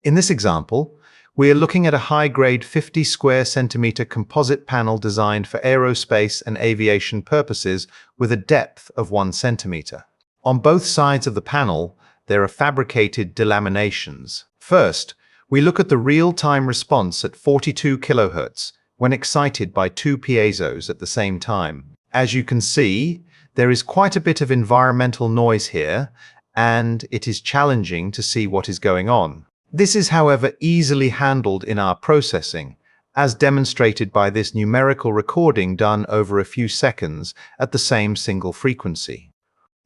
In this example, we are looking at a high-grade 50 square centimeter composite panel designed for aerospace and aviation purposes with a depth of 1 centimeter. On both sides of the panel, there are fabricated delaminations. First, we look at the real-time response at 42 kHz when excited by 2 piezos at the same time. As you can see, there is quite a bit of environmental noise here, and it is challenging to see what is going on. This is, however, easily handled in our processing, as demonstrated by this numerical recording done over a few seconds at the same single frequency.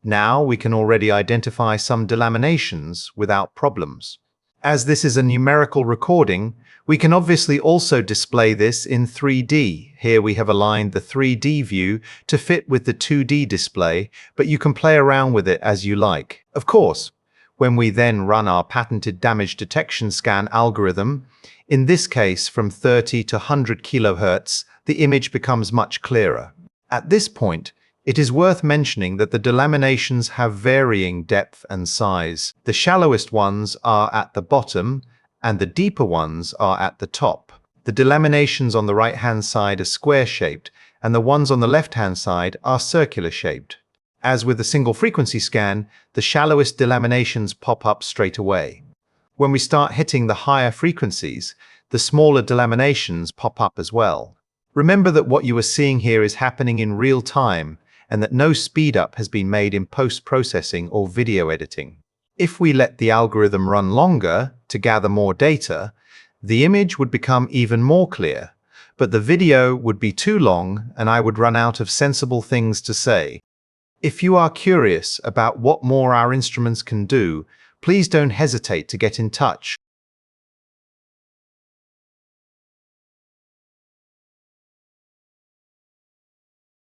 Now we can already identify some delaminations without problems. As this is a numerical recording, we can obviously also display this in 3D. Here we have aligned the 3D view to fit with the 2D display, but you can play around with it as you like. Of course, when we then run our patented damage detection scan algorithm, in this case from 30 to 100 kHz, the image becomes much clearer. At this point, it is worth mentioning that the delaminations have varying depth and size. The shallowest ones are at the bottom, and the deeper ones are at the top. The delaminations on the right-hand side are square-shaped, and the ones on the left-hand side are circular-shaped. As with a single frequency scan, the shallowest delaminations pop up straight away. When we start hitting the higher frequencies, the smaller delaminations pop up as well. Remember that what you are seeing here is happening in real time, and that no speed-up has been made in post-processing or video editing. If we let the algorithm run longer to gather more data, the image would become even more clear, but the video would be too long and I would run out of sensible things to say. If you are curious about what more our instruments can do, please don't hesitate to get in touch.